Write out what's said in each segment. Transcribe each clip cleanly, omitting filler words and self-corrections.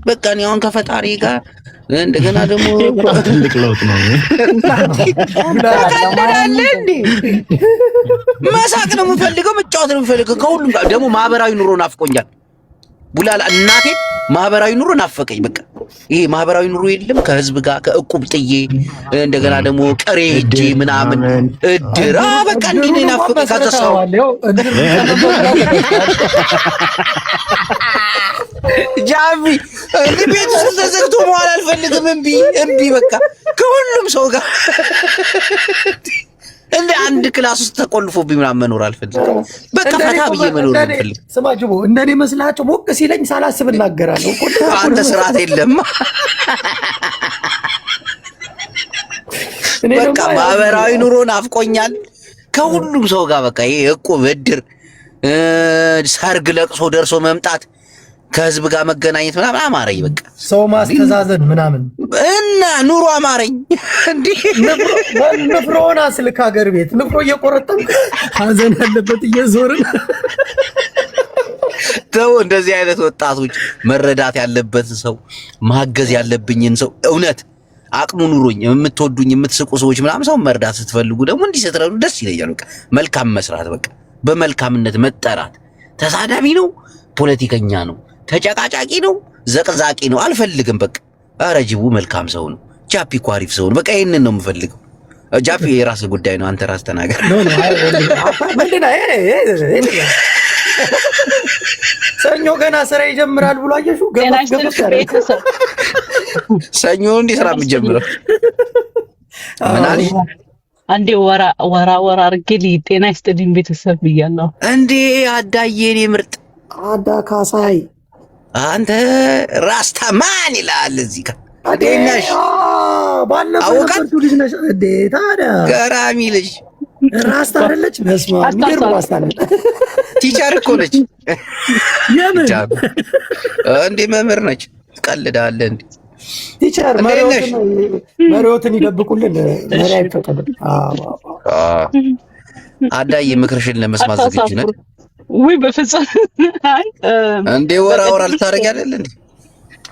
በቃ እኔ አሁን ከፈጣሪ ጋር እንደገና ደግሞ ትልቅ ለውጥ ነው። ታውቃለህ እንዴ መሳቅ ነው የምፈልገው፣ መጫወት ነው የምፈልገው። ከሁሉም ጋር ደግሞ ማህበራዊ ኑሮ ናፍቆኛል። ቡላላ እናቴ ማህበራዊ ኑሮ ናፈቀኝ። በቃ ይሄ ማህበራዊ ኑሮ የለም ከህዝብ ጋር ከእቁብ ጥዬ እንደገና ደግሞ ቀሬ ሄጄ ምናምን እድር በቃ እንዲህ ነው ናፈቀኝ። ካተሰው ጃቪ ቤት ውስጥ ተዘግቶ መዋል አልፈልግም። እምቢ በቃ ከሁሉም ሰው ጋር እንደ አንድ ክላስ ውስጥ ተቆልፎብኝ ምናምን መኖር አልፈልግም። በቃ ፈታ ብዬ መኖር አልፈልግም። ስማጅቦ እንደኔ መስላቸው ሞቅ ሲለኝ ሳላስብ እናገራለሁ። አንተ ስርዓት የለም። በቃ ማህበራዊ ኑሮ ናፍቆኛል ከሁሉም ሰው ጋር በቃ ይሄ እቁብ እድር ሰርግ ለቅሶ ደርሶ መምጣት ከህዝብ ጋር መገናኘት ምናምን አማረኝ። በቃ ሰው ማስተዛዘን ምናምን እና ኑሮ አማረኝ። እንዴ ንፍሮና ስልክ ሀገር ቤት ንፍሮ እየቆረጠም ሀዘን ያለበት እየዞርን ተው። እንደዚህ አይነት ወጣቶች መረዳት ያለበትን ሰው ማገዝ ያለብኝን ሰው እውነት አቅሙ ኑሮኝ የምትወዱኝ የምትስቁ ሰዎች ምናምን ሰው መርዳት ስትፈልጉ ደግሞ እንዲህ ስትረዱ ደስ ይለኛል። በቃ መልካም መስራት፣ በቃ በመልካምነት መጠራት። ተሳዳቢ ነው፣ ፖለቲከኛ ነው፣ ተጨቃጫቂ ነው፣ ዘቅዛቂ ነው አልፈልግም። በቃ ኧረ ጅቡ መልካም ሰው ነው፣ ጃፒ እኮ አሪፍ ሰው ነው። በቃ ይሄንን ነው የምፈልገው። ጃፒ የራስህ ጉዳይ ነው፣ አንተ ራስህ ተናገር። ሰኞ ገና ስራ ይጀምራል ብሎ አየሹ ሰኞ እንዴ ስራ የምትጀምረው? ምን አለኝ? አንዴ ወራ አድርጌ ጤና ይስጥልኝ ቤተሰብ ብያለሁ። እንዴ አዳዬ እኔ ምርጥ አዳ ካሳይ አንተ ራስታ ማን ይላል እዚህ ጋር አዴናሽ ባለፈው ልጅ ነሽ እንዴ? ታዲያ ገራሚ ልጅ ራስታ አይደለች? በስማ ሚገርም ራስታ ነች። ቲቸር እኮ ነች። የምን እንዴ መምህር ነች። ትቀልዳለህ እንዴ? ቲቸር መሪዎትን ይደብቁልን። መሪ አይፈቀድም። አዳዬ ምክርሽን ለመስማት ዝግጁ ነን? ወይ በፍጹም እንዴ ወራ ልታደርጊ አይደል እንዴ?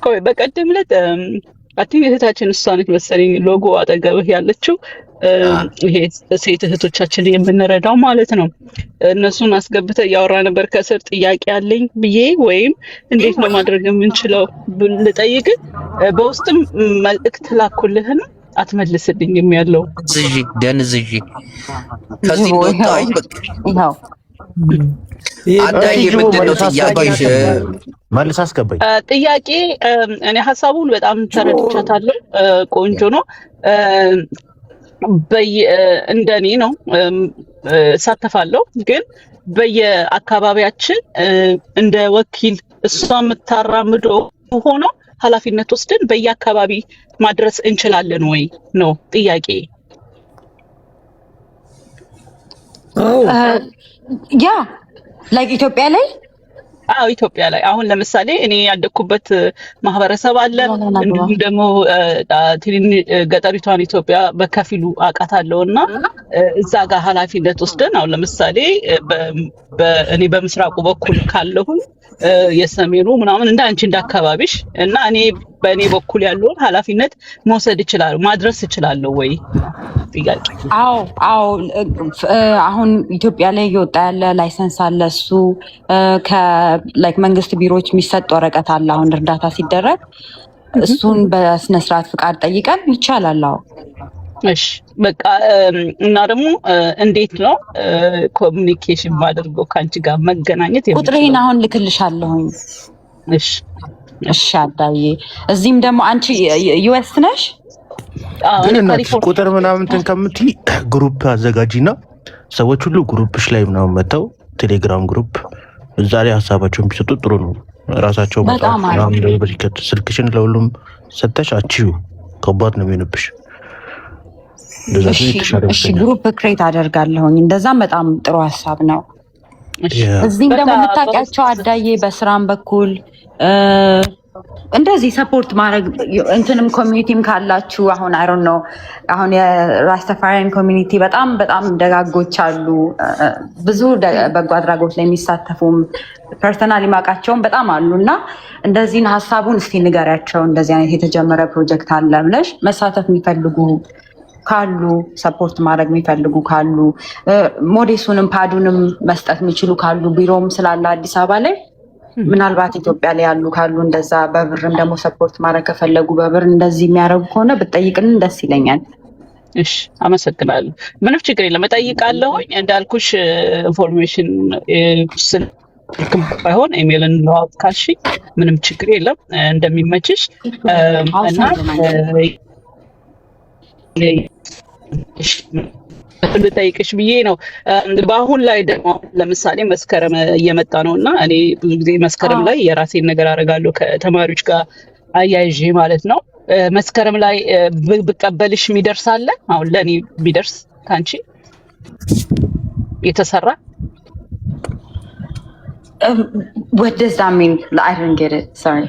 ቆይ በቀደም ዕለት አትኝ እህታችን እሷ ነች መሰለኝ ሎጎ አጠገብህ ያለችው ይሄ ሴት እህቶቻችን የምንረዳው ማለት ነው። እነሱን አስገብተህ እያወራ ነበር። ከስር ጥያቄ አለኝ ብዬ ወይም እንዴት ነው ማድረግ የምንችለው ልጠይቅ። በውስጥም መልእክት ላኩልህን አትመልስልኝም ያለው ደንዝጂ ከዚህ ወጣይ በቃ አዳዬ ምንድን ነው ጥያቄሽ? መልስ አስገባኝ። ጥያቄ እኔ ሀሳቡን በጣም ተረድቻታለሁ። ቆንጆ ነው። እንደኔ ነው እሳተፋለሁ። ግን በየአካባቢያችን እንደ ወኪል እሷ የምታራምደው ሆኖ ኃላፊነት ወስደን በየአካባቢ ማድረስ እንችላለን ወይ ነው ጥያቄ። ያ ላይክ ኢትዮጵያ ላይ ኢትዮጵያ ላይ አሁን ለምሳሌ እኔ ያደኩበት ማህበረሰብ አለ። እንዲሁም ደግሞ ገጠሪቷን ኢትዮጵያ በከፊሉ አውቃታለሁና እዛ ጋር ኃላፊነት ወስደን አሁን ለምሳሌ እኔ በምስራቁ በኩል ካለሁን የሰሜኑ ምናምን እንደ አንቺ እንዳካባቢሽ እና እኔ በእኔ በኩል ያለውን ኃላፊነት መውሰድ እችላለሁ ማድረስ እችላለሁ ወይ ጥያቄ? አዎ አሁን ኢትዮጵያ ላይ እየወጣ ያለ ላይሰንስ አለ። እሱ ከላይክ መንግስት ቢሮዎች የሚሰጥ ወረቀት አለ። አሁን እርዳታ ሲደረግ እሱን በስነስርዓት ፍቃድ ጠይቀን ይቻላል። አዎ እሺ በቃ እና ደግሞ እንዴት ነው ኮሙኒኬሽን ማድረገው ካንቺ ጋር መገናኘት? ቁጥሬን አሁን ልክልሻለሁኝ። እሺ አዳዬ። እዚህም ደግሞ አንቺ ዩኤስ ነሽ? ቁጥር ምናምን ከምትይ ግሩፕ አዘጋጂና ሰዎች ሁሉ ግሩፕሽ ላይ ምናምን መተው ቴሌግራም ግሩፕ እዛ ላይ ሀሳባቸውን ቢሰጡ ጥሩ ነው። ራሳቸው ስልክሽን ለሁሉም ሰተሽ አቺው ከባድ ነው የሚሆንብሽ። እሺ ግሩፕ ክሬት አደርጋለሁኝ። እንደዛም በጣም ጥሩ ሀሳብ ነው። እዚህም ደግሞ የምታውቂያቸው አዳዬ በስራም በኩል እንደዚህ ሰፖርት ማድረግ እንትንም ኮሚኒቲም ካላችሁ አሁን አይ ዶንት ኖ አሁን የራስተፋሪያን ኮሚኒቲ በጣም በጣም ደጋጎች አሉ። ብዙ በጎ አድራጎት ላይ የሚሳተፉም ፐርሰናል ማቃቸውም በጣም አሉ እና እንደዚህን ሀሳቡን እስቲ ንገሪያቸው። እንደዚህ አይነት የተጀመረ ፕሮጀክት አለ ብለሽ መሳተፍ የሚፈልጉ ካሉ ሰፖርት ማድረግ የሚፈልጉ ካሉ ሞዴሱንም ፓዱንም መስጠት የሚችሉ ካሉ ቢሮም ስላለ አዲስ አበባ ላይ ምናልባት ኢትዮጵያ ላይ ያሉ ካሉ እንደዛ በብርም ደግሞ ሰፖርት ማድረግ ከፈለጉ በብር እንደዚህ የሚያደርጉ ከሆነ ብትጠይቅልን ደስ ይለኛል። እሺ አመሰግናለሁ። ምንም ችግር የለም እጠይቃለሁኝ። እንዳልኩሽ ኢንፎርሜሽን ስልክም ባይሆን ኢሜይልን ለዋወጥ ካልሽ ምንም ችግር የለም እንደሚመችሽ እና ልጠይቅሽ ብዬ ነው። በአሁን ላይ ደግሞ ለምሳሌ መስከረም እየመጣ ነው እና እኔ ብዙ ጊዜ መስከረም ላይ የራሴን ነገር አደርጋለሁ ከተማሪዎች ጋር አያይዤ ማለት ነው። መስከረም ላይ ብቀበልሽ የሚደርስ አለ አሁን ለእኔ የሚደርስ ከአንቺ የተሰራ What does that mean? I didn't get it. Sorry.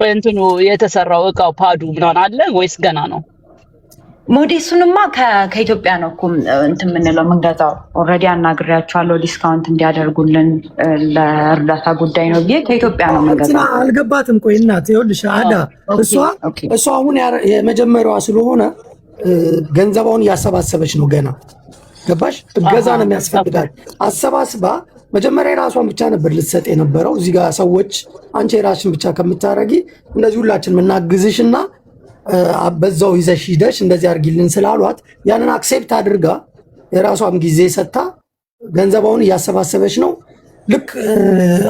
እንትኑ የተሰራው እቃው ፓዱ ምናምን አለ ወይስ ገና ነው? ሞዴሱንማ ከኢትዮጵያ ነው እኮ እንትን የምንለው የምንገዛው። ኦልሬዲ አናግሬያቸዋለሁ ዲስካውንት እንዲያደርጉልን ለእርዳታ ጉዳይ ነው ብዬ ከኢትዮጵያ ነው የምንገዛው። አልገባትም። ቆይ እናት ይኸውልሽ አዳ እሷ አሁን የመጀመሪያዋ ስለሆነ ገንዘባውን እያሰባሰበች ነው ገና ገባሽ? እገዛ ነው የሚያስፈልጋል። አሰባስባ መጀመሪያ የራሷን ብቻ ነበር ልትሰጥ የነበረው። እዚህ ጋር ሰዎች አንቺ የራስሽን ብቻ ከምታረጊ እንደዚህ ሁላችን የምናግዝሽና በዛው ይዘሽ ሂደሽ እንደዚህ አድርጊልን ስላሏት ያንን አክሴፕት አድርጋ የራሷም ጊዜ ሰጥታ ገንዘባውን እያሰባሰበች ነው። ልክ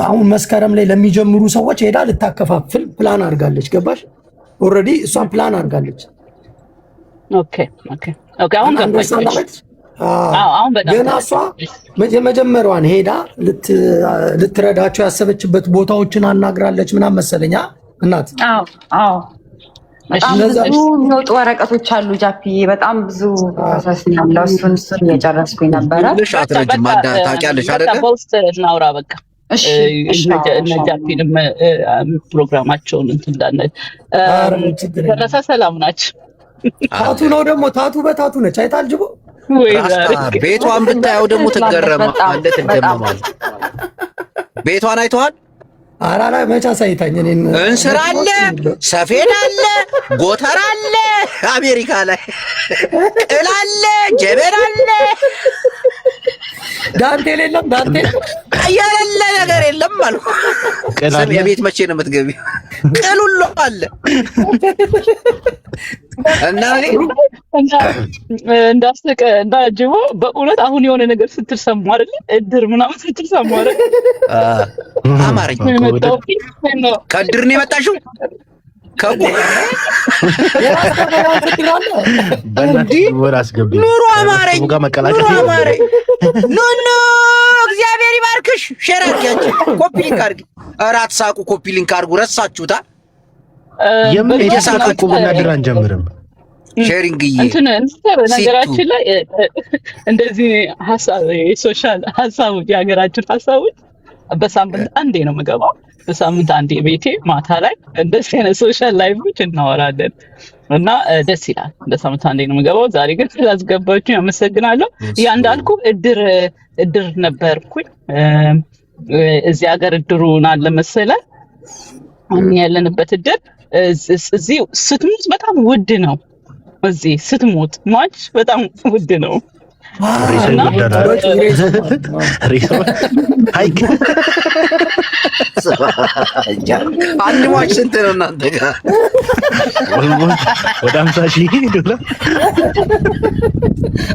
አሁን መስከረም ላይ ለሚጀምሩ ሰዎች ሄዳ ልታከፋፍል ፕላን አድርጋለች። ገባሽ? ኦልሬዲ እሷን ፕላን አድርጋለች። ኦኬ አሁን ገባች። አሁን በጣም ገና እሷ የመጀመሪያዋን ሄዳ ልትረዳቸው ያሰበችበት ቦታዎችን አናግራለች ምናምን መሰለኛ እናት። በጣም ብዙ የሚወጡ ወረቀቶች አሉ ጃፒዬ፣ በጣም ብዙ ፕሮሰስ ያለው እሱን እየጨረስኩኝ ነበረ። ታውቂያለሽ አይደለ? በውስጥ እናውራ በቃ። እነ ጃፒንም ፕሮግራማቸውን እንትን እንዳለ ደረሰ። ሰላም ናቸው። ታቱ ነው ደግሞ ታቱ በታቱ ነች። አይታል ጅቦ ቤቷን ብታየው ደግሞ ትገረማለህ፣ ትደመማለህ። ቤቷን አይተዋል? አራራ መቻ ሳይታኝ እንስራ አለ፣ ሰፌድ አለ፣ ጎተራ አለ፣ አሜሪካ ላይ ቅል አለ፣ ጀበል አለ። ዳንቴል የለም፣ ዳንቴል የሌለ ነገር የለም አልኩ። የቤት መቼ ነው የምትገቢ? ቅል ሁሉ አለ። እና እንዳስቀ እንዳጅቦ በእውነት አሁን የሆነ ነገር ስትል ሰሙ አይደል? እድር ምናምን ስትል ሰሙ አይደል? አማርኛ ከእድር ነው የመጣሽው? ኑሮ አማረኝ፣ ኑሮ አማረኝ። ኖ እግዚአብሔር ይባርክሽ። ሼር አድርጊያችሁ፣ ኮፒ ሊንክ አድርጊ። ኧረ አትሳቁ፣ ኮፒ ሊንክ አድርጉ። ረሳችሁታ የምን እየሳቀቁ ብናድር አንጀምርም። ሼሪንግዬ ነገራችን ላይ እንደዚህ ሀሳብ የሶሻል ሀሳቦች የሀገራችን ሀሳቦች በሳምንት አንዴ ነው የምገባው። በሳምንት አንዴ ቤቴ ማታ ላይ እንደዚህ አይነት ሶሻል ላይፎች እናወራለን እና ደስ ይላል። በሳምንት አንዴ ነው የምገባው። ዛሬ ግን ስላስገባችሁኝ አመሰግናለሁ። ያ እንዳልኩ እድር ነበርኩኝ እዚህ ሀገር። እድሩን አለ መሰለህ አሁን ያለንበት እድር እዚህ ስትሞት በጣም ውድ ነው። እዚህ ስትሞት ሟች በጣም ውድ ነው። አንድ ሟች ስንት ነው እናንተ ጋር? ወደ 50,000 ዶላር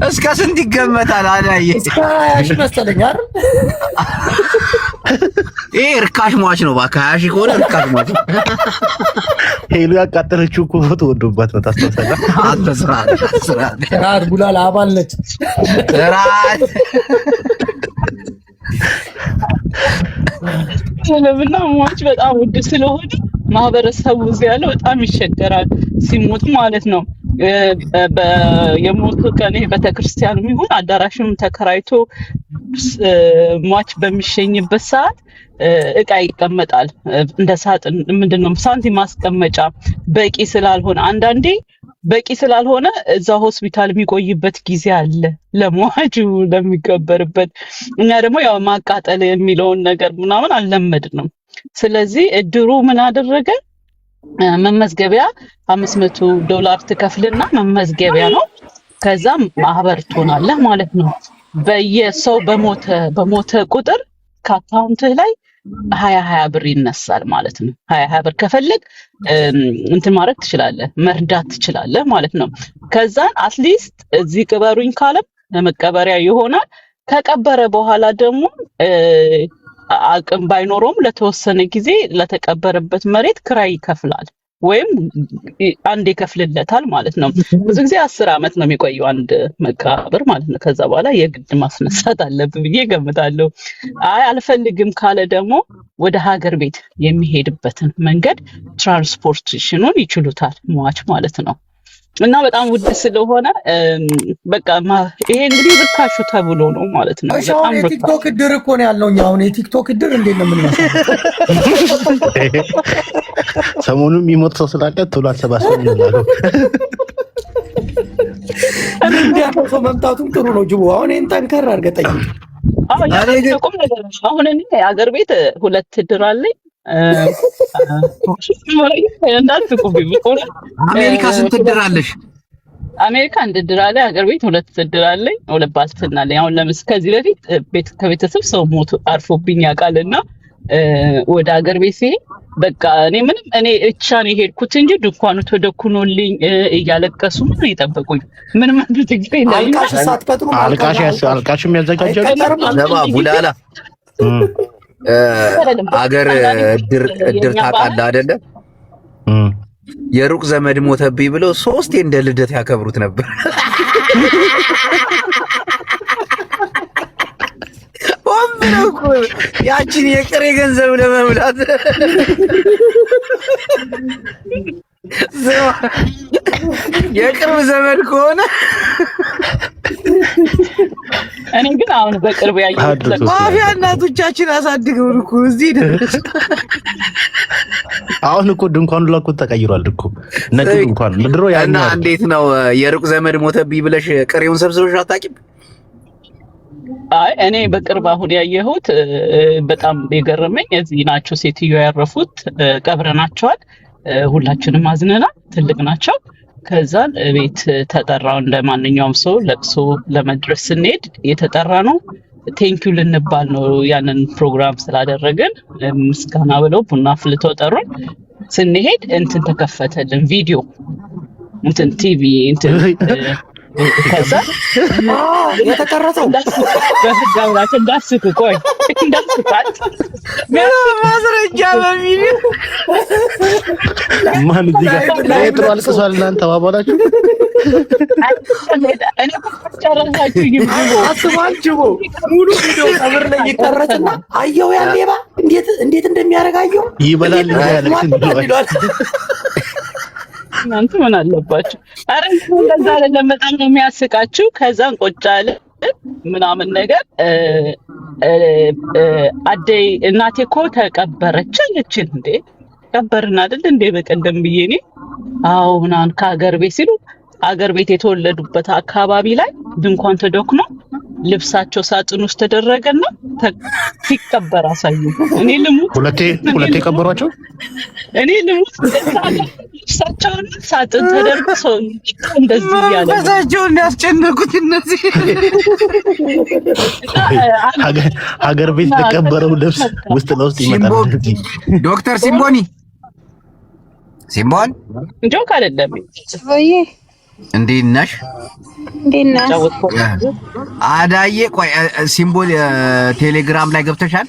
እስከ ስንት ይገመታል? አዳዬ እስከ 20,000 መሰለኝ አይደል? ይሄ ርካሽ ሟች ነው። እባክህ 20,000 ከሆነ ርካሽ ሟች ነው። ሄሉ ያቃጠለችው እኮ ፎቶ ወዶባት ነው። ታስታውሳለህ? ስራት ጉላላ አባል ነች። ስራት ለምና ሟች በጣም ውድ ስለሆነ ማህበረሰቡ እዚህ ያለው በጣም ይቸገራል ሲሞት ማለት ነው። የሞቱ ቀን ቤተክርስቲያን ይሁን አዳራሽም ተከራይቶ ሟች በሚሸኝበት ሰዓት እቃ ይቀመጣል። እንደ ሳጥን ምንድነው ሳንቲም ማስቀመጫ በቂ ስላልሆነ አንዳንዴ በቂ ስላልሆነ እዛ ሆስፒታል የሚቆይበት ጊዜ አለ ለሟቹ ለሚቀበርበት። እኛ ደግሞ ያው ማቃጠል የሚለውን ነገር ምናምን አልለመድንም። ስለዚህ እድሩ ምን አደረገ? መመዝገቢያ $500 ትከፍልና መመዝገቢያ ነው። ከዛ ማህበር ትሆናለህ ማለት ነው። በየሰው በሞተ ቁጥር ከአካውንትህ ላይ 20 ብር ይነሳል ማለት ነው። 20 ብር ከፈለግ እንትን ማድረግ ትችላለህ፣ መርዳት ትችላለህ ማለት ነው። ከዛን አትሊስት እዚህ ቅበሩኝ ካለም ለመቀበሪያ ይሆናል። ከቀበረ በኋላ ደግሞ አቅም ባይኖረውም ለተወሰነ ጊዜ ለተቀበረበት መሬት ክራይ ይከፍላል ወይም አንድ ይከፍልለታል ማለት ነው። ብዙ ጊዜ 10 ዓመት ነው የሚቆየው አንድ መቃብር ማለት ነው። ከዛ በኋላ የግድ ማስነሳት አለብን ብዬ ገምታለሁ። አይ አልፈልግም ካለ ደግሞ ወደ ሀገር ቤት የሚሄድበትን መንገድ ትራንስፖርቴሽኑን ይችሉታል ሟች ማለት ነው። እና በጣም ውድ ስለሆነ በቃ ይሄ እንግዲህ ርካሹ ተብሎ ነው ማለት ነው። በጣም የቲክቶክ እድር እኮ ነው ያለው። አሁን የቲክቶክ እድር እንዴት ነው የምንመስለው? ሰሞኑን የሚሞት ሰው ስላለ ቶሎ አሰባሰብ ይላሉ። እንዲያው ሰው መምጣቱም ጥሩ ነው። ጅቦ አሁን ይሄን ጠንከር አድርገህ ጠይቅ። አሁን እኔ ሀገር ቤት 2 እድር አለኝ። አሜሪካ ስንት እድር አለሽ? አሜሪካ 1 እድር አለ። ሀገር ቤት 2 እድር አለኝ። 2 ባልትና አለኝ። አሁን ከዚህ በፊት ከቤተሰብ ሰው ሞቱ አርፎብኝ ያውቃልና ወደ ሀገር ቤት ሲሄድ በቃ እኔ ብቻ ነው የሄድኩት እንጂ ድንኳኑ ተደኩኖልኝ እያለቀሱ ምን ይጠበቁኝ ምንም ችግር የለም። አልቃሽ የሚያዘጋጀው ቡላላ አገር እድር ታውቃለህ አይደለ? የሩቅ ዘመድ ሞተብኝ ብለው 3 እንደ ልደት ያከብሩት ነበር። ያቺን የቅሬ ገንዘብ ለመብላት የቅርብ ዘመድ ከሆነ እኔ ግን አሁን በቅርብ ያየሁት ማፊያ እናቶቻችን አሳድገውን እኮ እዚህ ድረስ። አሁን እኮ ድንኳኑ ላይ እኮ ተቀይሯል እኮ ነጭ ድንኳን ምድሮ ያና። እንዴት ነው የሩቅ ዘመድ ሞተብኝ ብለሽ ቅሬውን ሰብስበሽ አታውቂም? አይ እኔ በቅርብ አሁን ያየሁት በጣም የገረመኝ እዚህ ናቸው ሴትዮ ያረፉት፣ ቀብረናቸዋል። ሁላችንም አዝነናል። ትልቅ ናቸው። ከዛን ቤት ተጠራው። እንደ ማንኛውም ሰው ለቅሶ ለመድረስ ስንሄድ የተጠራ ነው። ቴንኪው ልንባል ነው። ያንን ፕሮግራም ስላደረግን ምስጋና ብለው ቡና አፍልተው ጠሩን። ስንሄድ እንትን ተከፈተልን ቪዲዮ እንትን ቲቪ እንትን ከዛ የተቀረጸው በህጋውራት እንዳስክ ቆይ እንዳስካት ማስረጃ በሚል ማን እዚህ ጋር ጥሩ አልቅሷል። እናንተ ተባባላችሁ። እኔ ጨረሳችሁ አስባችሁ ሙሉ ቪዲዮ ቀብር ላይ ይቀረጽና አየው ያ ሌባ እንዴት እንደሚያረጋየው ይበላል ይላል። እናንተ ምን አለባችሁ? አረ እንደዛ ለመጣም ነው የሚያስቃችሁ። ከዛን ቁጭ አለ ምናምን ነገር አደይ እናቴ እኮ ተቀበረች አለችን። እንዴ ቀበርን አይደል እንዴ በቀደም ብዬ እኔ አዎ ምናምን ከሀገር ቤት ሲሉ አገር ቤት የተወለዱበት አካባቢ ላይ ድንኳን ተደኩኖ ልብሳቸው ሳጥን ውስጥ ተደረገና ሲቀበር አሳዩ። እኔ ልሙት ሁለቴ ቀበሯቸው። እኔ ልሙት ልብሳቸውን ሳጥን ተደርጎ ሰው እንደዚህ ያለ ፈሳቸውን ያስጨነቁት እነዚህ ሀገር ቤት የተቀበረው ልብስ ውስጥ ለውስጥ ይመጣል። ዶክተር ሲምቦን ጆክ አይደለም ወይ እንዴት ነሽ? አዳዬ ቆይ ሲምቦል ቴሌግራም ላይ ገብተሻል?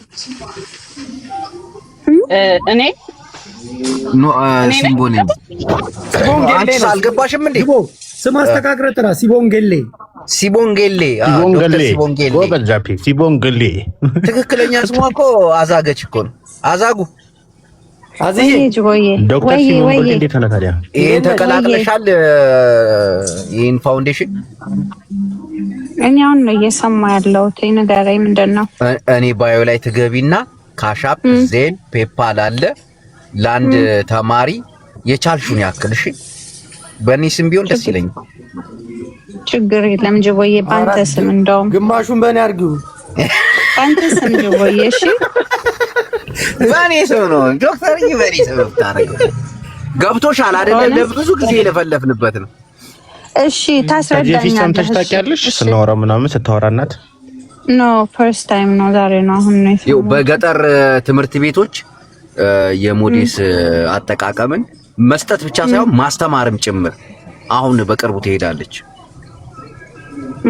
እኔ ሲምቦል አልገባሽም እንዴ? ስም አስተካክረህ ጥራ። ሲቦንጌሌ ሲቦንጌሌ ትክክለኛ ስሟ እኮ አዛገች እኮ ነው። አዛጉ አዚህ ዶክተር ሲሞን ቦልቴ እንዴት ነው ታዲያ? ይሄን ተቀላቅለሻል? ይሄን ፋውንዴሽን እኔ አሁን ነው እየሰማ ያለሁት። ንገረኝ፣ ምንድን ነው? እኔ ባዮ ላይ ትገቢና ካሻፕ ዜል ፔፓል አለ ለአንድ ተማሪ የቻልሹን ያክል እሺ። በእኔ ስም ቢሆን ደስ ይለኝ። ችግር የለም ጅቦዬ፣ በአንተ ስም እንደውም ግማሹን በእኔ አድርጊው። በአንተ ስም ጅቦዬ። እሺ በእኔ ስም ነው ዶክተር፣ በእኔ ስም ታረጋግጥ። ገብቶሻል አይደለ? ለብዙ ጊዜ የለፈለፍንበት ነው። እሺ ታስረዳኛለህ? ሰምተሽ ታውቂያለሽ? ስናወራ ምናምን ስታወራናት ኖ ፈርስት ታይም ነው ዛሬ ነው አሁን ነው። ይኸው በገጠር ትምህርት ቤቶች የሞዴስ አጠቃቀምን መስጠት ብቻ ሳይሆን ማስተማርም ጭምር አሁን በቅርቡ ትሄዳለች።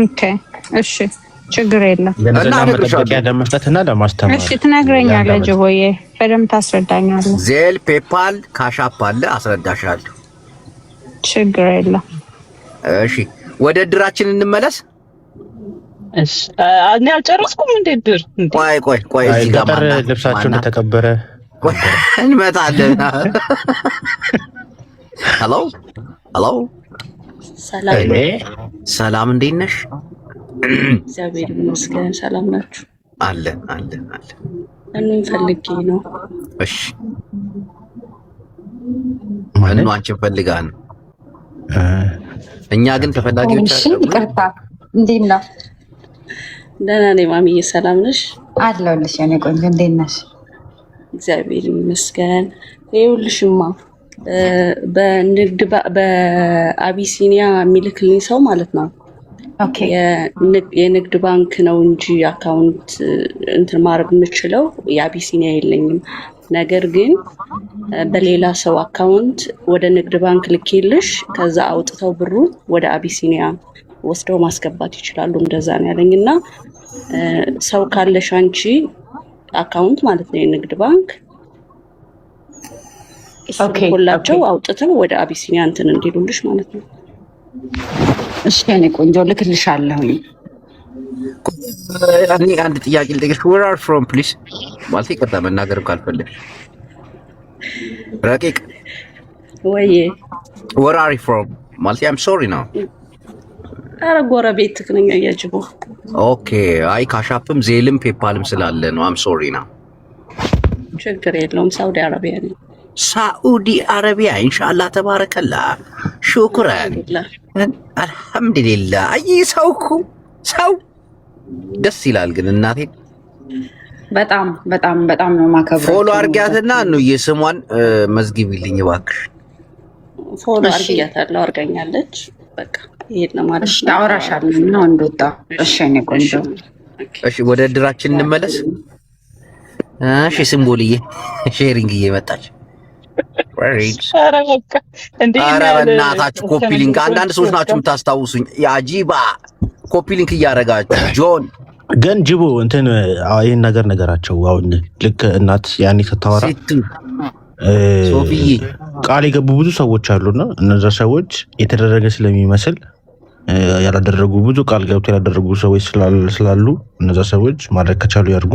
ኦኬ እሺ ችግር የለም። እና መጠበቂያ ለመስጠትና ለማስተማር እሺ ትነግረኛለህ ጅቦዬ፣ በደምብ ታስረዳኛለህ። ዜል ፔፓል ካሻፕ አለ አስረዳሻለሁ። ችግር የለም። እሺ ወደ ድራችን እንመለስ። እሺ እኔ አልጨረስኩም እንዴ ድር እንዴ? ቆይ እዚህ ጋር ማለት ልብሳቸው እንደተከበረ እንመጣለን። ሄሎ ሰላም፣ እንዴት ነሽ? እግዚአብሔር ይመስገን። ሰላም ናችሁ? አለን። እኔን ፈልጌ ነው። እሺ ማንን? አንቺን ፈልጋ ነው። እኛ ግን ተፈላጊዎች አይደለም። ይቅርታ፣ እንዴት ነው? ደህና ነኝ ማሚዬ፣ ሰላም ነሽ? አለሁልሽ የኔ ቆንጆ፣ እንዴት ነሽ? እግዚአብሔር ይመስገን። ይኸውልሽማ በአቢሲኒያ የሚልክልኝ ሰው ማለት ነው የንግድ ባንክ ነው እንጂ አካውንት እንትን ማድረግ የምችለው የአቢሲኒያ የለኝም። ነገር ግን በሌላ ሰው አካውንት ወደ ንግድ ባንክ ልኬልሽ ከዛ አውጥተው ብሩን ወደ አቢሲኒያ ወስደው ማስገባት ይችላሉ። እንደዛ ነው ያለኝና ሰው ካለሽ አንቺ አካውንት ማለት ነው የንግድ ባንክ ሁላቸው አውጥተው ወደ አቢሲኒያ እንትን እንዲሉልሽ ማለት ነው። እሺ እኔ ቆንጆ ልክልሻለሁ። እኔ አንድ ጥያቄ ልጠይቅሽ። where are from please ማለት ይቀጣ መናገር ካልፈለግሽ ረቂቅ ወይ where are you from ማለት I'm sorry ነው። ኧረ ጎረቤት ነኝ ያጅቦ። ኦኬ አይ ካሻፕም ዜልም ፔፓልም ስላለ ነው I'm sorry ነው። ችግር የለውም። ሳውዲ አረቢያ ነኝ። ሳኡዲ አረቢያ ኢንሻአላህ ተባረከላ ሹክራን አልሐምዱሊላህ። አይ ሰው ደስ ይላል ግን እናቴ በጣም በጣም በጣም ነው ማከብረው። ፎሎ አርጋትና ነው የስሟን መዝግቢልኝ እባክሽ። ፎሎ አርጋታለሁ፣ አርጋኛለች። በቃ ይሄን ነው ማለት ነው። አወራሻለሁ ነው እንደወጣ። እሺ እኔ ቆንጆ። እሺ ወደ ድራችን እንመለስ። እሺ ሲምቦልዬ ሼሪንግዬ መጣች። ኧረ በእናታችሁ ኮፒ ሊንክ አንዳንድ ሰዎች ናችሁ የምታስታውሱኝ። የአጂባ ኮፒ ሊንክ እያደረጋችሁ ጆን ግን ጅቦ እንትን ይህን ነገራቸው። አሁን ልክ እናት ያኔ ስታወራ ሶፊዬ ቃል የገቡ ብዙ ሰዎች አሉና እነዛ ሰዎች የተደረገ ስለሚመስል ያላደረጉ ብዙ ቃል ገብቶ ያላደረጉ ሰዎች ስላሉ እነዛ ሰዎች ማድረግ ከቻሉ ያድርጉ፣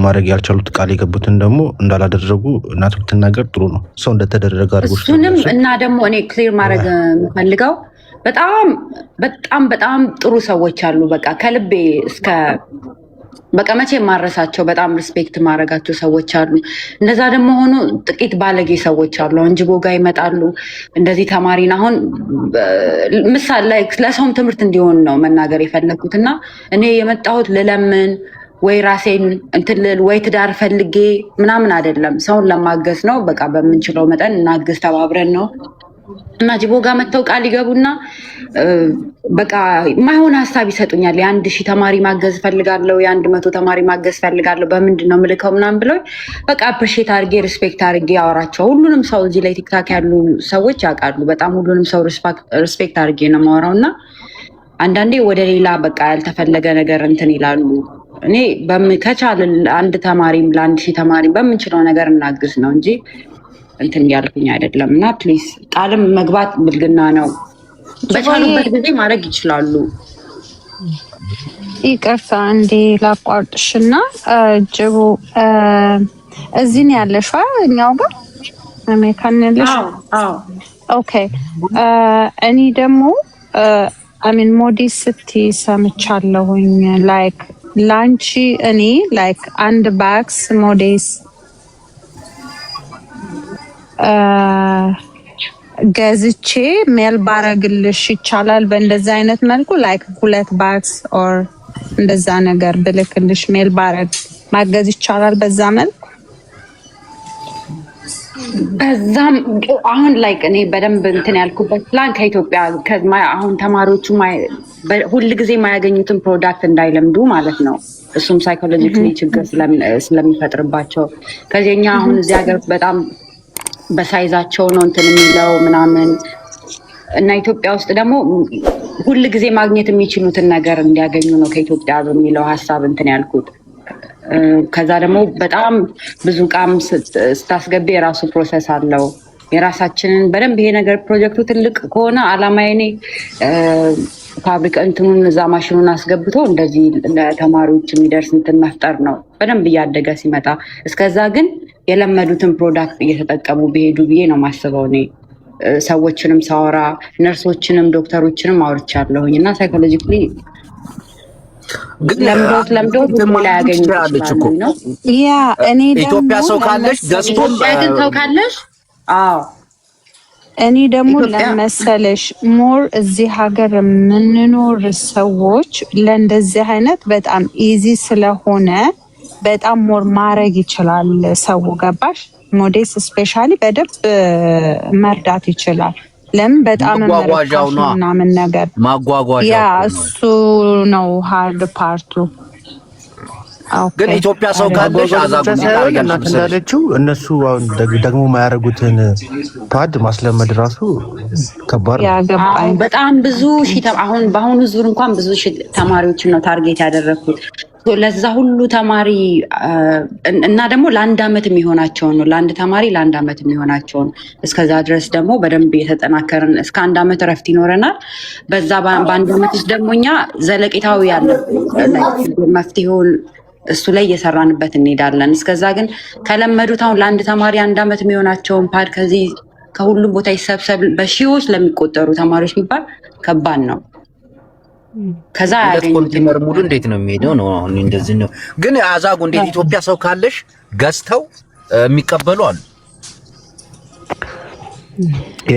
ማድረግ ያልቻሉት ቃል የገቡትን ደግሞ እንዳላደረጉ እናት ብትናገር ጥሩ ነው። ሰው እንደተደረገ አድርጎ እሱንም እና ደግሞ እኔ ክሊር ማድረግ የምፈልገው በጣም በጣም በጣም ጥሩ ሰዎች አሉ። በቃ ከልቤ እስከ በቃ መቼ ማረሳቸው በጣም ሪስፔክት ማድረጋቸው ሰዎች አሉ። እንደዛ ደግሞ ሆኖ ጥቂት ባለጌ ሰዎች አሉ። አሁን ጅቦ ጋር ይመጣሉ እንደዚህ ተማሪን አሁን ምሳሌ ለሰውም ትምህርት እንዲሆን ነው መናገር የፈለኩት እና እኔ የመጣሁት ልለምን ወይ ራሴን እንትን ልል ወይ ትዳር ፈልጌ ምናምን አይደለም፣ ሰውን ለማገዝ ነው። በቃ በምንችለው መጠን እናግዝ ተባብረን ነው እና ጅቦ ጋር መተው ቃል ይገቡና በቃ ማይሆን ሀሳብ ይሰጡኛል። የ1000 ተማሪ ማገዝ ፈልጋለሁ፣ የ100 ተማሪ ማገዝ ፈልጋለሁ፣ በምንድን ነው ምልከው ምናምን ብለው በቃ አፕሪሺየት አድርጌ ሪስፔክት አድርጌ አወራቸው። ሁሉንም ሰው እዚህ ላይ ቲክታክ ያሉ ሰዎች ያውቃሉ። በጣም ሁሉንም ሰው ሪስፔክት አድርጌ ነው የማወራው እና አንዳንዴ ወደ ሌላ በቃ ያልተፈለገ ነገር እንትን ይላሉ። እኔ ከቻልን አንድ ተማሪም ለ1000 ተማሪ በምንችለው ነገር እናግዝ ነው እንጂ እንትን ያልኩኝ አይደለም። እና ፕሊዝ ቃልም መግባት ብልግና ነው። በቻሉበት ጊዜ ማድረግ ይችላሉ። ይቅርታ እንዴ ላቋርጥሽና ጅቦ እዚህ ነው ያለሽው እኛው ጋር አሜሪካን ያለሽ? አዎ ኦኬ። እኔ ደግሞ አሚን ሞዴስቲ ሰምቻለሁኝ። ላይክ ላንቺ እኔ ላይክ አንድ ባክስ ሞዴስ ገዝቼ ሜል ባረግልሽ ይቻላል? በእንደዛ አይነት መልኩ ላይክ 2 ባክስ ኦር እንደዛ ነገር ብልክልሽ ሜል ባረግ ማገዝ ይቻላል በዛ መልኩ? በዛም አሁን ላይክ እኔ በደንብ እንትን ያልኩበት ፕላን ከኢትዮጵያ አሁን ተማሪዎቹ ሁል ጊዜ የማያገኙትን ፕሮዳክት እንዳይለምዱ ማለት ነው። እሱም ሳይኮሎጂካሊ ችግር ስለሚፈጥርባቸው ከዚህኛ አሁን እዚህ ሀገር በጣም በሳይዛቸው ነው እንትን የሚለው ምናምን እና ኢትዮጵያ ውስጥ ደግሞ ሁል ጊዜ ማግኘት የሚችሉትን ነገር እንዲያገኙ ነው ከኢትዮጵያ በሚለው ሀሳብ እንትን ያልኩት። ከዛ ደግሞ በጣም ብዙ ቃም ስታስገቢ የራሱ ፕሮሰስ አለው። የራሳችንን በደንብ ይሄ ነገር ፕሮጀክቱ ትልቅ ከሆነ አላማዬ እኔ ፋብሪካ እንትኑን እዛ ማሽኑን አስገብቶ እንደዚህ ለተማሪዎች የሚደርስ እንትን መፍጠር ነው በደንብ እያደገ ሲመጣ። እስከዛ ግን የለመዱትን ፕሮዳክት እየተጠቀሙ ቢሄዱ ብዬ ነው ማስበው። እኔ ሰዎችንም ሳወራ ነርሶችንም ዶክተሮችንም አውርቻለሁኝ እና ሳይኮሎጂካሊ ለምዶት ላይ ያገኙ ነው። ያ እኔ ኢትዮጵያ ሰው ካለሽ ገዝቶም ግን ሰው ካለሽ እኔ ደግሞ ለመሰለሽ ሞር እዚህ ሀገር የምንኖር ሰዎች ለእንደዚህ አይነት በጣም ኢዚ ስለሆነ በጣም ሞር ማድረግ ይችላል ሰው። ገባሽ? ሞዴስ ስፔሻሊ በደንብ መርዳት ይችላል። ለምን በጣም ማጓጓዣው ነው ምናምን ነገር ማጓጓዣው ያ እሱ ነው ሃርድ ፓርቱ። ግን ኢትዮጵያ ሰው ካለሽ አዛጉን እንዳለችው እነሱ አሁን ደግሞ የማያደርጉትን ፓድ ማስለመድ ራሱ ከባድ ነው። በጣም ብዙ አሁን በአሁኑ ዙር እንኳን ብዙ ተማሪዎችን ነው ታርጌት ያደረኩት ለዛ ሁሉ ተማሪ እና ደግሞ ለአንድ አመት የሚሆናቸውን ነው ለአንድ ተማሪ ለአንድ አመት የሚሆናቸውን። እስከዛ ድረስ ደግሞ በደንብ የተጠናከርን እስከ 1 አመት እረፍት ይኖረናል። በዛ በአንድ አመት ውስጥ ደግሞ እኛ ዘለቄታዊ ያለ መፍትሄውን እሱ ላይ እየሰራንበት እንሄዳለን። እስከዛ ግን ከለመዱት አሁን ለአንድ ተማሪ 1 አመት የሚሆናቸውን ፓድ ከዚህ ከሁሉም ቦታ ይሰብሰብ በሺዎች ለሚቆጠሩ ተማሪዎች የሚባል ከባድ ነው። ከዛ ኮንቲነር ሙሉ እንዴት ነው የሚሄደው ነው አሁን እንደዚህ ነው። ግን አዛጉ እንዴት ኢትዮጵያ ሰው ካለሽ ገዝተው የሚቀበሉ አሉ።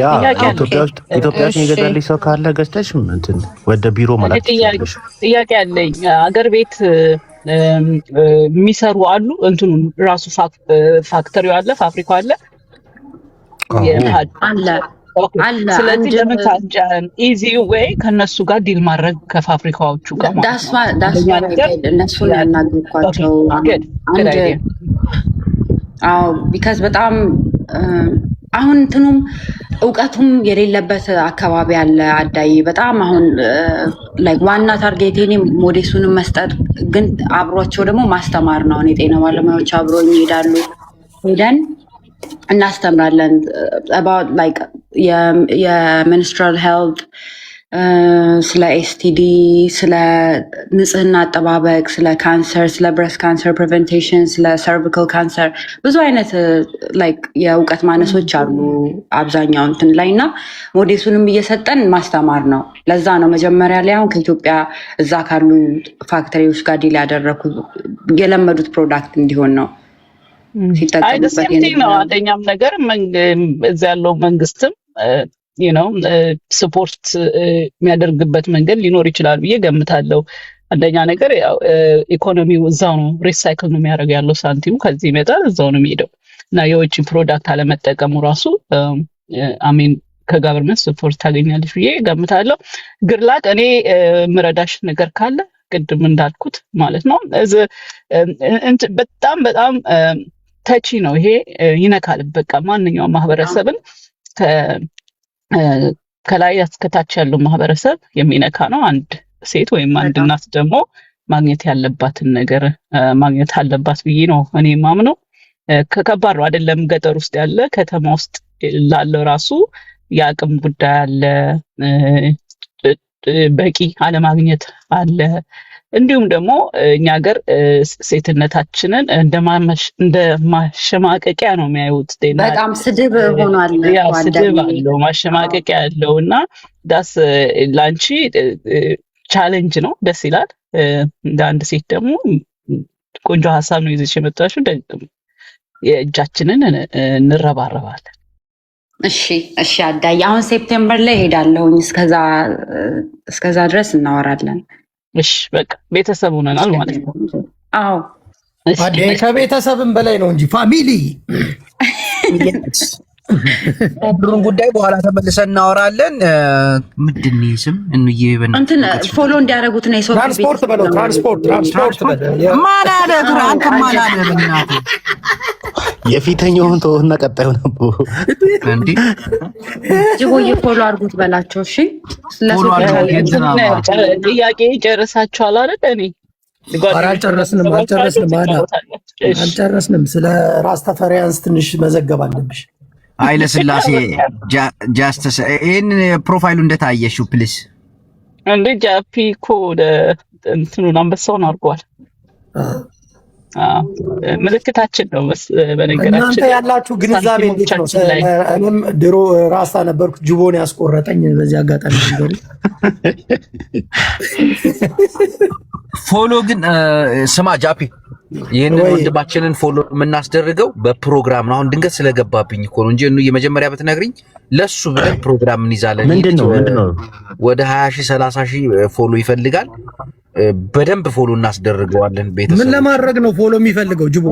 ያ ኢትዮጵያ ውስጥ የሚገዛልሽ ሰው ካለ ገዝተሽ እንትን ወደ ቢሮ ማለት ነው። ጥያቄ አለኝ። አገር ቤት የሚሰሩ አሉ እንትኑ ራሱ ፋክተሪው አለ ፋብሪካው አለ አለ። ስለዚህ ለምን ታንጃን ኢዚ ዌይ ከነሱ ጋር ዲል ማድረግ ከፋብሪካዎቹ ጋር እነሱን ያናግሯቸው። ቢካዝ በጣም አሁን እንትኑም እውቀቱም የሌለበት አካባቢ አለ አዳይ በጣም አሁን ላይክ ዋና ታርጌት እኔ ሞዴሱንም መስጠት ግን አብሯቸው ደግሞ ማስተማር ነው። እኔ ጤና ባለሙያዎች አብሮኝ ይሄዳሉ ሄደን እናስተምራለን about like የሜንስትራል ሄልት ስለ ኤስቲዲ ስለ ንጽህና አጠባበቅ ስለ ካንሰር ስለ ብሬስት ካንሰር ፕሪቨንቴሽን ስለ ሰርቪካል ካንሰር ብዙ አይነት ላይክ የእውቀት ማነሶች አሉ አብዛኛው እንትን ላይ እና ሞዴሱንም እየሰጠን ማስተማር ነው። ለዛ ነው መጀመሪያ ላይ አሁን ከኢትዮጵያ እዛ ካሉ ፋክተሪዎች ጋር ዲል ያደረኩት የለመዱት ፕሮዳክት እንዲሆን ነው። ሲጠቀሙበት ነው። አንደኛም ነገር እዛ ያለው መንግስትም ስፖርት የሚያደርግበት መንገድ ሊኖር ይችላል ብዬ ገምታለሁ። አንደኛ ነገር ያው ኢኮኖሚው እዛው ነው ሪሳይክል ነው የሚያደርገው ያለው ሳንቲሙ ከዚህ ይመጣል እዛው ነው የሚሄደው እና የውጭ ፕሮዳክት አለመጠቀሙ ራሱ አሜን ከጋቨርንመንት ስፖርት ታገኛለች ብዬ ገምታለሁ። ግርላቅ እኔ ምረዳሽ ነገር ካለ ቅድም እንዳልኩት ማለት ነው በጣም በጣም ተቺ ነው ይሄ ይነካል። በቃ ማንኛውም ማህበረሰብን ከላይ እስከታች ያለው ማህበረሰብ የሚነካ ነው። አንድ ሴት ወይም አንድ እናት ደግሞ ማግኘት ያለባትን ነገር ማግኘት አለባት ብዬ ነው እኔ ማምነው። ከከባድ ነው አይደለም ገጠር ውስጥ ያለ ከተማ ውስጥ ላለው ራሱ የአቅም ጉዳይ አለ፣ በቂ አለማግኘት አለ። እንዲሁም ደግሞ እኛ ሀገር ሴትነታችንን እንደ ማሸማቀቂያ ነው የሚያዩት። በጣም ስድብ ሆኗል። ስድብ አለው፣ ማሸማቀቂያ ያለው እና ዳስ ላንቺ ቻሌንጅ ነው። ደስ ይላል። እንደ አንድ ሴት ደግሞ ቆንጆ ሀሳብ ነው ይዘሽ የመጣሽው። የእጃችንን እንረባረባለን። እሺ አዳይ፣ አሁን ሴፕቴምበር ላይ ሄዳለሁኝ። እስከዛ ድረስ እናወራለን። እሺ በቃ ቤተሰብ ሆነናል ማለት ነው። አዎ ከቤተሰብም በላይ ነው እንጂ ፋሚሊ። ብሩን ጉዳይ በኋላ ተመልሰን እናወራለን። ምንድን ነው ስም እንዬ እንትን ፎሎ እንዲያደርጉት ነው የሰው ትራንስፖርት በለው ትራንስፖርት በለው ማላደ ትራንክ ማላደ እናት የፊተኛውን ተወና ቀጣዩ ነበር እንዴ ጅቦዬ ፎሎ አድርጉት በላቸው። እሺ ጥያቄ ጨርሳችኋል አይደል? እኔ አልጨረስንም። ስለ ራስ ተፈሪያንስ ትንሽ መዘገብ አለብሽ። ኃይለ ሥላሴ ጃስተስ ይሄን ፕሮፋይሉ እንደታየሽው ፕሊስ። እንዴ ጃፒ እኮ እንትኑን አንበሳውን አድርጓል። ምልክታችን ነው። በነገራችን እናንተ ያላችሁ ግንዛቤ እንዴት ነው? እኔም ድሮ ራስታ ነበርኩ ጅቦን ያስቆረጠኝ። በዚህ አጋጣሚ ነገር ፎሎ ግን ስማ ጃፒ፣ ይሄንን ወንድማችንን ፎሎ የምናስደርገው በፕሮግራም ነው። አሁን ድንገት ስለገባብኝ እኮ ነው እንጂ የመጀመሪያ ብትነግሪኝ ለሱ ብለን ፕሮግራም እንይዛለን። ምንድነው ወደ 20 ሺህ 30 ሺህ ፎሎ ይፈልጋል። በደንብ ፎሎ እናስደርገዋለን። ቤተሰብ ምን ለማድረግ ነው ፎሎ የሚፈልገው? ጅቦ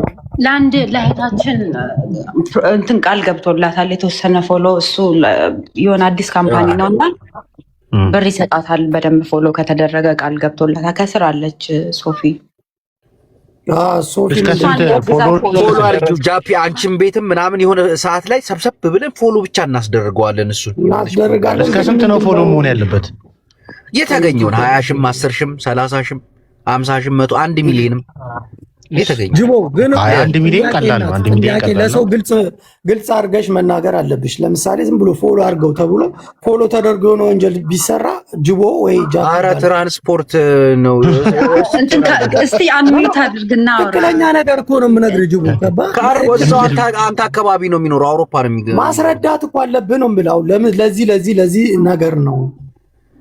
ለአንድ ለእህታችን እንትን ቃል ገብቶላታል የተወሰነ ፎሎ። እሱ የሆነ አዲስ ካምፓኒ ነውና ብር ይሰጣታል በደንብ ፎሎ ከተደረገ ቃል ገብቶላታል። ከስር አለች ሶፊ ፎሎ አድርጊው ጃፒ። አንቺን ቤትም ምናምን የሆነ ሰዓት ላይ ሰብሰብ ብለን ፎሎ ብቻ እናስደርገዋለን። እሱን እናስደርጋለን። እስከ ስንት ነው ፎሎ መሆን ያለበት? የተገኘውን 20 ሺህም 10 ሺህም 30 ሺህም 50 ሺህም 100 1 ሚሊዮንም የተገኘ ጅቦ ግን 1 ሚሊዮን ቀላል ነው። 1 ሚሊዮን ቀላል ነው። ለሰው ግልጽ አድርገሽ መናገር አለብሽ። ለምሳሌ ዝም ብሎ ፎሎ አድርገው ተብሎ ፎሎ ተደርጎ ነው ወንጀል ቢሰራ ጅቦ ወይ ጃፒ ኧረ ትራንስፖርት ነው። እስቲ አንሚት አድርግና ትክክለኛ ነገር እኮ ነው የምነግርህ ጅቦ። አንተ አካባቢ ነው የሚኖረው፣ አውሮፓ ነው የሚገኘው። ማስረዳት እኮ አለብህ ነው የምልህ። ለምን ለዚህ ነገር ነው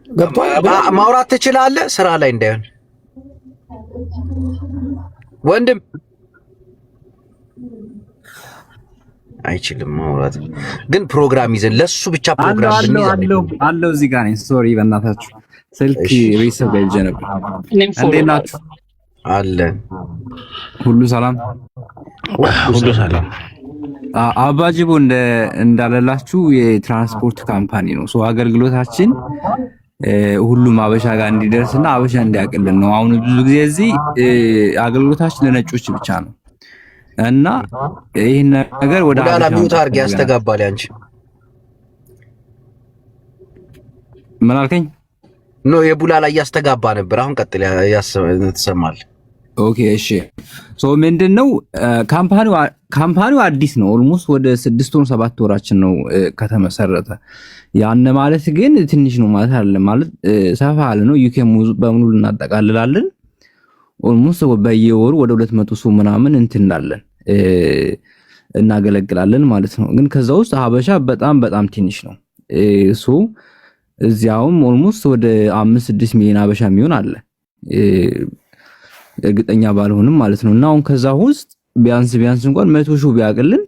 ገብቷል። ማውራት ትችላለህ፣ ስራ ላይ እንዳይሆን ወንድም አይችልም ማውራት። ግን ፕሮግራም ይዘን ለሱ ብቻ ፕሮግራም አለው እዚህ ጋር ነኝ። ሶሪ በእናታችሁ ስልክ ቤተሰብ ጋር ይዤ ነበር። እንዴት ናችሁ? አለን ሁሉ ሰላም፣ ሁሉ ሰላም። አባጅቦ እንዳለላችሁ የትራንስፖርት ካምፓኒ ነው። አገልግሎታችን ሁሉም አበሻ ጋር እንዲደርስና አበሻ እንዲያቅልን ነው። አሁን ብዙ ጊዜ እዚህ አገልግሎታችን ለነጮች ብቻ ነው እና ይሄን ነገር ወደ ቡላላ ሚውት አድርጌ ያስተጋባል። አንቺ ምን አልከኝ? ኖ የቡላላ እያስተጋባ ነበር። አሁን ቀጥል ያሰማል። ኦኬ እሺ። ምንድነው ካምፓኒው አዲስ ነው። ኦልሞስት ወደ 6 ወር 7 ወራችን ነው ከተመሰረተ። ያን ማለት ግን ትንሽ ነው ማለት አይደለም። ማለት ሰፋ ያለ ነው። ዩኬ በሙሉ እናጠቃልላለን። ኦልሞስት በየወሩ ወደ 200 ሰው ምናምን እንትናለን እናገለግላለን ማለት ነው። ግን ከዛ ውስጥ ሀበሻ በጣም ትንሽ ነው። እዚያውም ኦልሞስት ወደ 5-6 ሚሊዮን ሀበሻ የሚሆን አለ። እርግጠኛ ባልሆንም ማለት ነው። እና አሁን ከዛ ውስጥ ቢያንስ እንኳን 100 ሺህ ቢያቅልን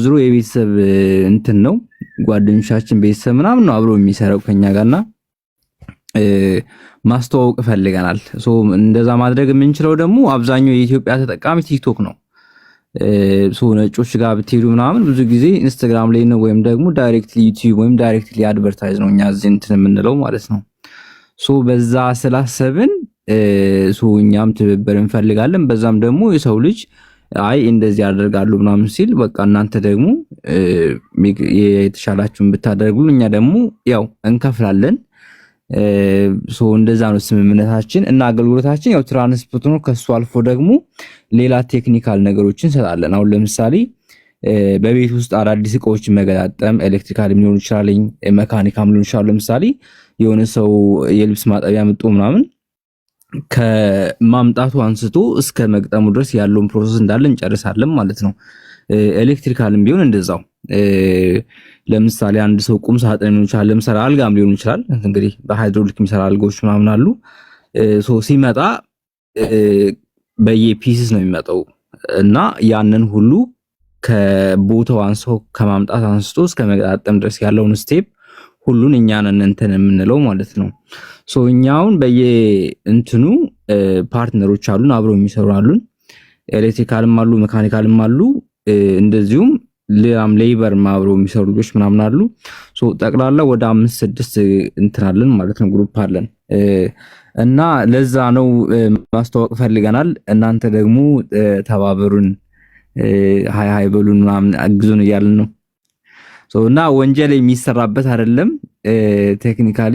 ዝሮ የቤተሰብ እንትን ነው። ጓደኞቻችን ቤተሰብ ምናምን ነው አብሮ የሚሰራው ከኛ ጋርና ማስተዋወቅ ፈልገናል። እንደዛ ማድረግ የምንችለው ደግሞ አብዛኛው የኢትዮጵያ ተጠቃሚ ቲክቶክ ነው። ነጮች ጋር ብትሄዱ ምናምን ብዙ ጊዜ ኢንስታግራም ላይ ነው ወይም ደግሞ ዳይሬክትሊ ዩቲዩብ ወይም ዳይሬክትሊ አድቨርታይዝ ነው እኛ እዚህ እንትን የምንለው ማለት ነው። በዛ ስላሰብን እኛም ትብብር እንፈልጋለን። በዛም ደግሞ የሰው ልጅ አይ እንደዚህ ያደርጋሉ ምናምን ሲል በቃ እናንተ ደግሞ የተሻላችሁን ብታደርጉልን እኛ ደግሞ ያው እንከፍላለን። እንደዛ ነው ስምምነታችን እና አገልግሎታችን ያው ትራንስፖርት ነው። ከሱ አልፎ ደግሞ ሌላ ቴክኒካል ነገሮችን እንሰጣለን። አሁን ለምሳሌ በቤት ውስጥ አዳዲስ እቃዎችን መገጣጠም፣ ኤሌክትሪካል ሊሆን ይችላል፣ መካኒካም ሊሆን ይችላል። ለምሳሌ የሆነ ሰው የልብስ ማጠቢያ መጥቶ ምናምን ከማምጣቱ አንስቶ እስከ መግጠሙ ድረስ ያለውን ፕሮሰስ እንዳለ እንጨርሳለን ማለት ነው። ኤሌክትሪካልም ቢሆን እንደዛው ለምሳሌ አንድ ሰው ቁም ሳጥን ሊሆን ይችላል፣ ለምሳሌ አልጋም ሊሆን ይችላል። እንግዲህ በሃይድሮሊክ የሚሰራ አልጋዎች ምናምን አሉ። ሲመጣ በየፒስስ ነው የሚመጣው እና ያንን ሁሉ ከቦታው አንስቶ ከማምጣት አንስቶ እስከ መገጣጠም ድረስ ያለውን ስቴፕ ሁሉን እኛ ነን እንትን የምንለው ማለት ነው። እኛውን በየእንትኑ ፓርትነሮች አሉን፣ አብረው የሚሰሩ አሉን። ኤሌክትሪካልም አሉ፣ ሜካኒካልም አሉ፣ እንደዚሁም ሌላም ሌበር አብረው የሚሰሩ ልጆች ምናምን አሉ። ጠቅላላ ወደ 5-6 እንትናለን ማለት ነው፣ ግሩፕ አለን እና ለዛ ነው ማስተዋወቅ ፈልገናል። እናንተ ደግሞ ተባበሩን፣ ሃይ በሉን ምናምን አግዙን እያልን ነው። እና ወንጀል የሚሰራበት አይደለም። ቴክኒካሊ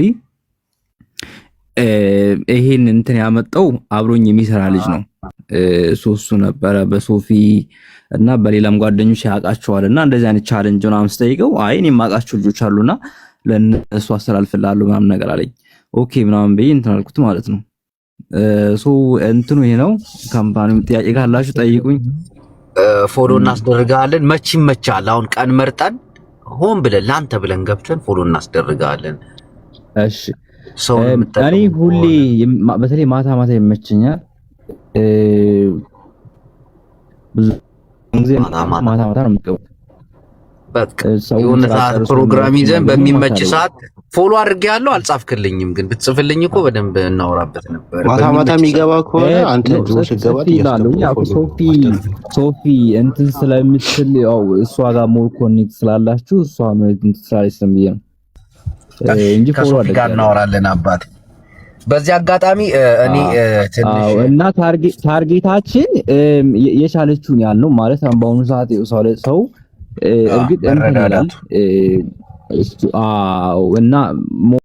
ይሄን እንትን ያመጣው አብሮኝ የሚሰራ ልጅ ነው። እሱ ነበረ በሶፊ እና በሌላም ጓደኞች ያውቃቸዋል። እና እንደዚህ አይነት ቻሌንጅ ምናምን ስጠይቀው አይ እኔ የማውቃቸው ልጆች አሉና ለነሱ አስተላልፍልሃለሁ ምናምን ነገር አለኝ። ኦኬ ምናምን ብዬ እንትን አልኩት ማለት ነው። እንትኑ ይሄ ነው። ካምፓኒው ጥያቄ ካላችሁ ጠይቁኝ። ፎሎ እናስደርጋለን። መች ይመቻል? አሁን ቀን መርጠን ሆን ብለን ላንተ ብለን ገብተን ፎሎ እናስደርጋለን። እሺ እኔ ሁሌ በተለይ ማታ ማታ ይመቸኛል። ብዙ ጊዜ ማታ ማታ ነው የምትገቡት። በቃ የሆነ ሰዓት ፕሮግራም ይዘን በሚመች ሰዓት ፎሎ አድርጌያለሁ። አልጻፍክልኝም፣ ግን ብትጽፍልኝ እኮ በደንብ እናወራበት ነበር። ማታ ማታ የሚገባ ከሆነ አንተ ድሮ ሲገባ ሶፊ እንትን ስለምትል ያው እሷ ጋር ሞር ኮኔክት ስላላችሁ እሷ እንትን ስላለች ነው ብዬ ነው እንጂ ፎሎ ጋር እናወራለን አባት። በዚህ አጋጣሚ እኔ ትንሽ እና ታርጌታችን የቻለችውን ያልነው ማለት ነው። በአሁኑ ሰዓት ሰው እርግጥ እንትን ይላል እና